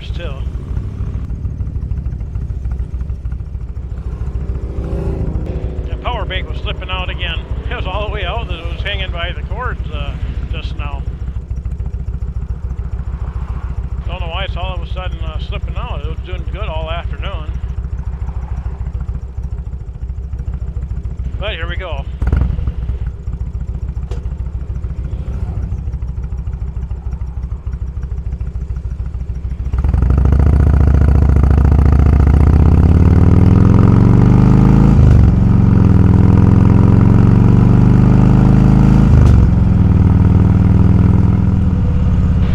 Sturgis too. The power bank was slipping out again. It was all the way out that it was hanging by the cords just now. Don't know why it's all of a sudden slipping out. It was doing good all afternoon. But here we go.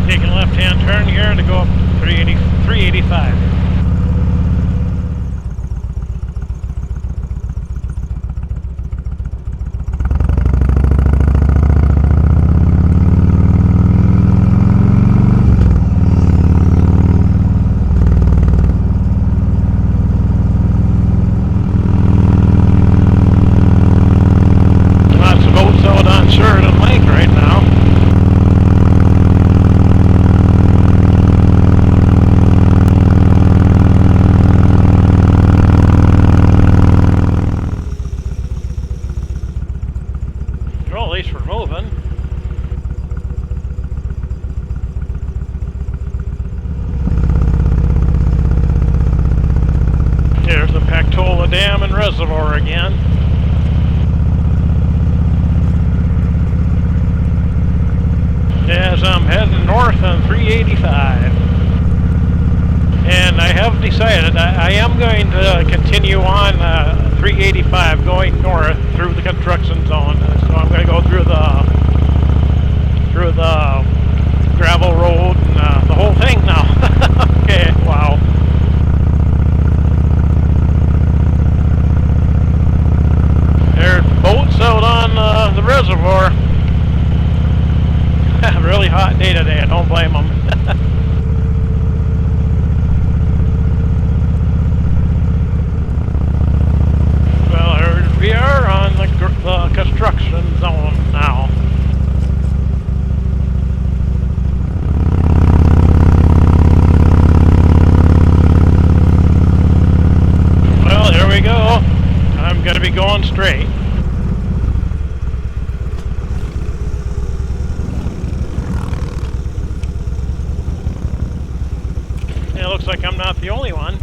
Taking a left-hand turn here to go up 385. Lots of boats out on Sheridan Lake right now. Well, at least we're moving. There's the Pactola Dam and Reservoir again. As I'm heading north on 385. And I have decided I am going to continue on 385 going north through the construction zone. So I'm going to go through the gravel road and the whole thing now. Okay, wow. There's boats out on the reservoir. Really hot day today, I don't blame them. Well, here we are on the construction zone now. Well, here we go. I'm going to be going straight. It looks like I'm not the only one.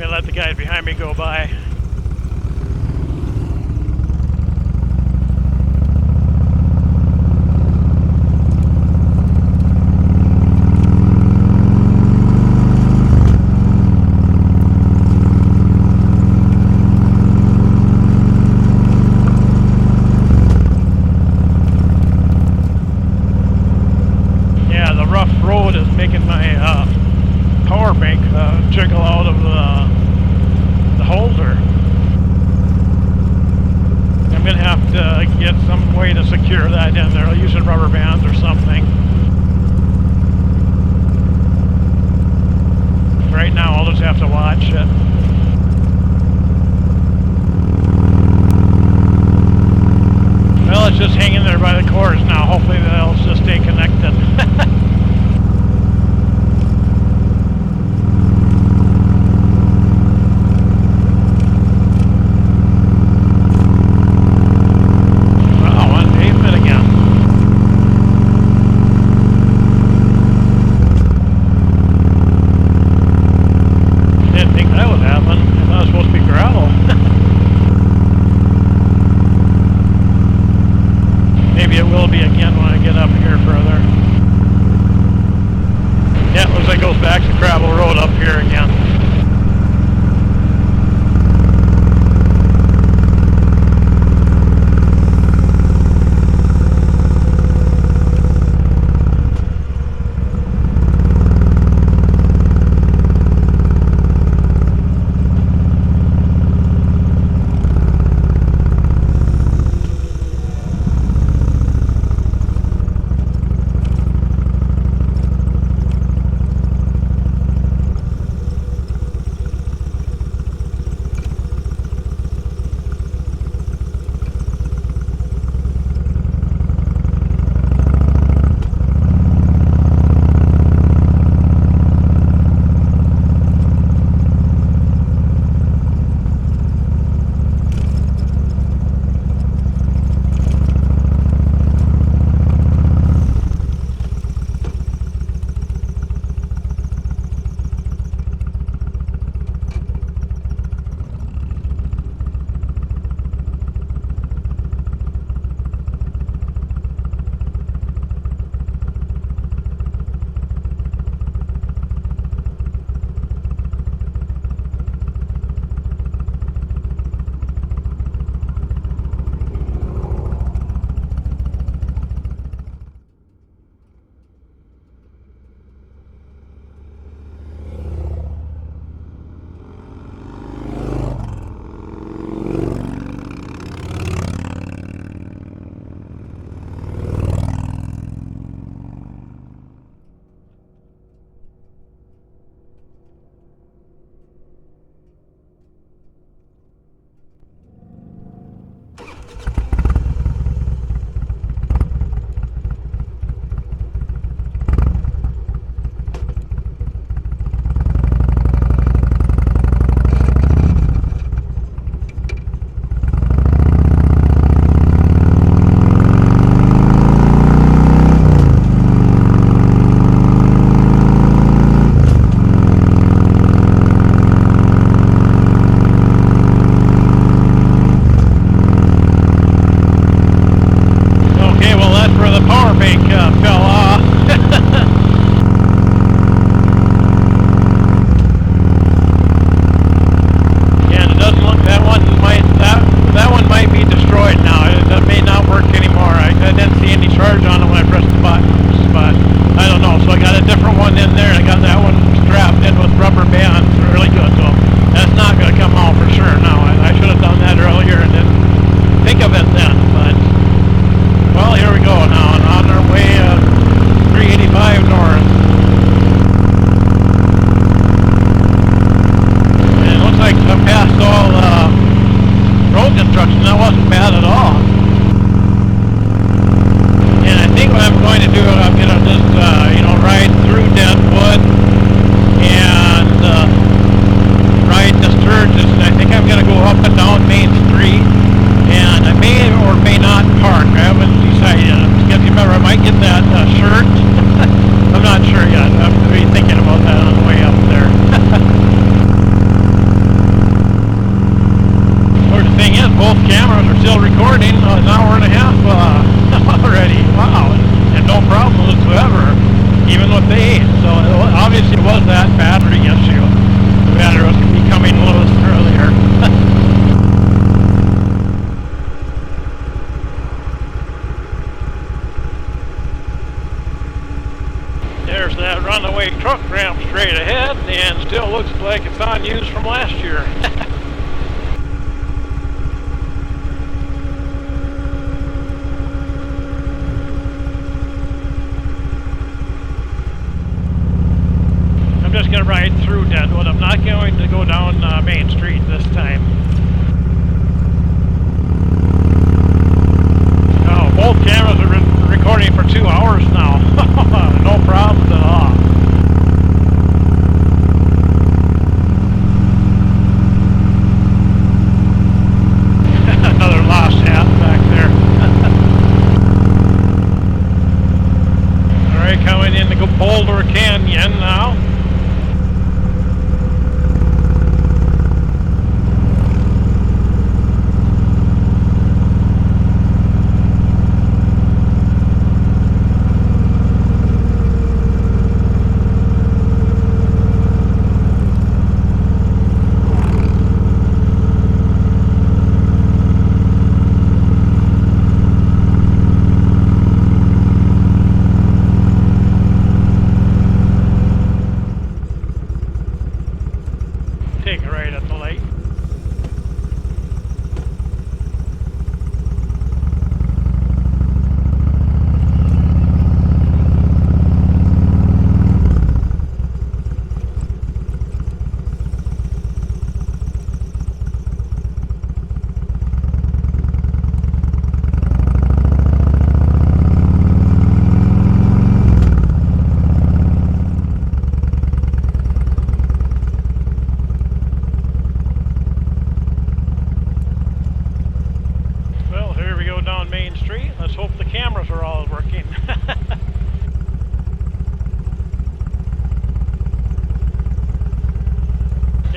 Let the guys behind me go by. Yeah, the rough road is making my power bank jiggle out of the holder. I'm going to have to get some way to secure that in there. I'll use rubber bands or something. Right now I'll just have to watch it. Well, it's just hanging there by the cords now. Hopefully they'll just stay connected. Didn't think that would happen. goes back to gravel road up here again. runaway truck ramp straight ahead and still looks like it's unused from last year. I'm just going to ride through Deadwood. I'm not going to go down Main Street this time. Oh, both cameras are recording for 2 hours now. No problems at all. Another lost hat back there. Alright, coming in the Boulder Canyon now.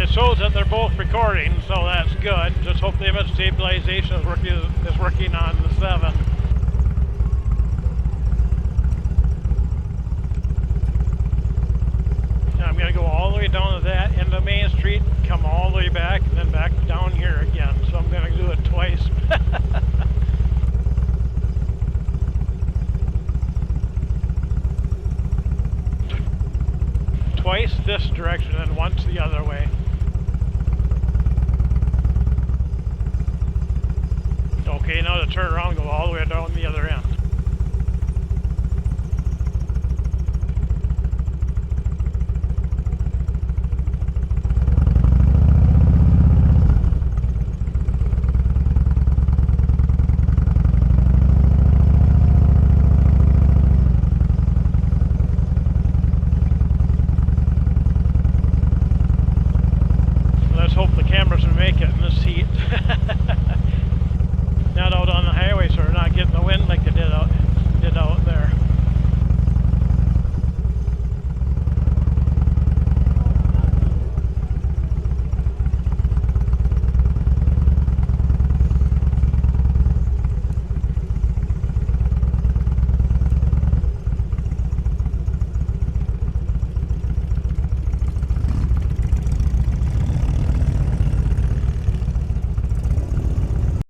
it shows that they're both recording, so that's good. Just hope the image stabilization is working on the 7. And I'm going to go all the way down to that end of Main Street, come all the way back, and then back down here again. So I'm going to do it twice. Twice this direction and once the other way. Okay, now to turn around and go all the way down the other end.